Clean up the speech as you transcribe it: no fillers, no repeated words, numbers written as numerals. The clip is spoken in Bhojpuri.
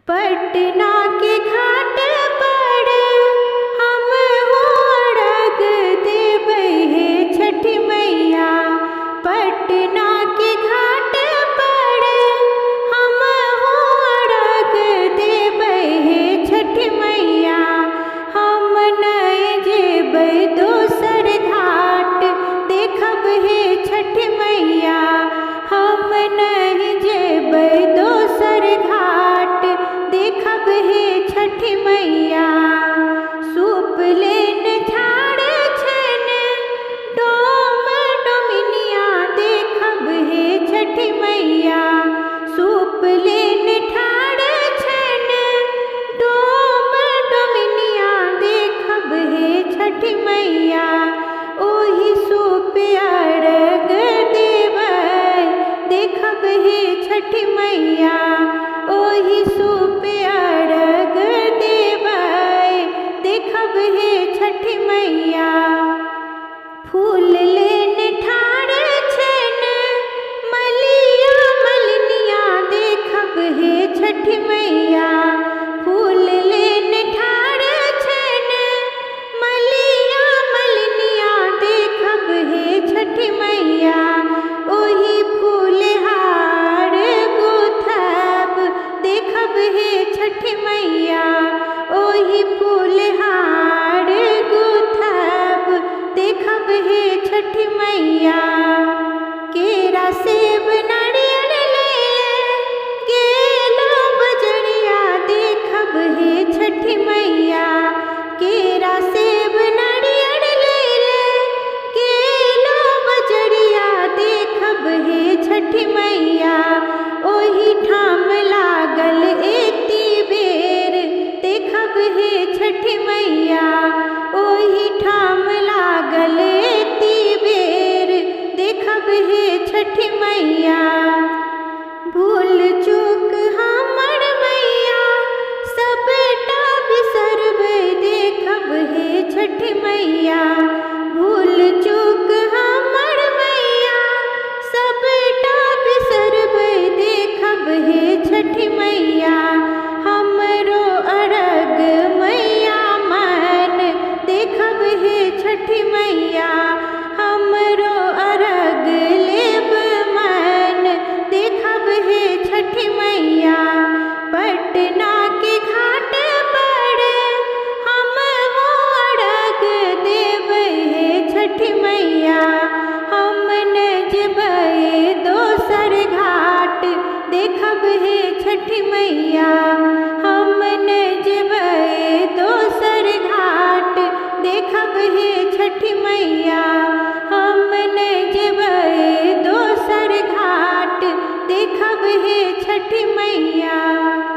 पटना के घाट पर हम हो अर्घ देबै हे छठी मैया। पटना के घाट पर हम हो अर्घ देबै हे छठी मैया। हम नहीं जेबै दोसर घाट देखब हे छठी मैया। हम नहीं जेबै दोसर घाट देखब हे छठी मैया। सूप लेन झाड़ छन डोम डोमिनिया देखब हे छठी मैया। सूप लेन ठाड़ छन डोम डोमिनिया देखब हे छठी मैया। ओही सूप अर्घ देबै देखब हे छठी मैया। ओही सूप अर्घ देबै देखब हे छठी मैया। फूल लेन ठाड़ छन मलिया मलिनिया देखब हे छठी मैया। फूल लेन ठाड़ छन मलिया मलिनिया देखब हे छठी मैया। ओही फूलहार गुथब देखब हे छठी मैया। ओही फूलहार गुथब देखब हे छठी मैया। केरा सेब नारियल लैले गेला बजरिया देखब हे छठी मैया। केरा सेब नारियल लैले गेला बजरिया देखब हे छठी मैया। ओही ठाम लागल एती बेर देखब हे छठी मैया। ओही ठाम लागल एती बेर देखब हे छठी मैया। भूल चूक हमर मैया सबटा बिसरबै देखब हे छठी मैया। भूल चूक हमर मैया सबटा बिसरबै देखब हे छठी मैया। हमरो अर्घ मैया मन देखब हे छठी मैया। हमरो अर्घ लेब मन देखब हे छठी मैया। पटना के घाट पर हम हो अर्घ देबै हे छठी मैया। हम न जेबै दोसर घाट देखब हे छठी मैया।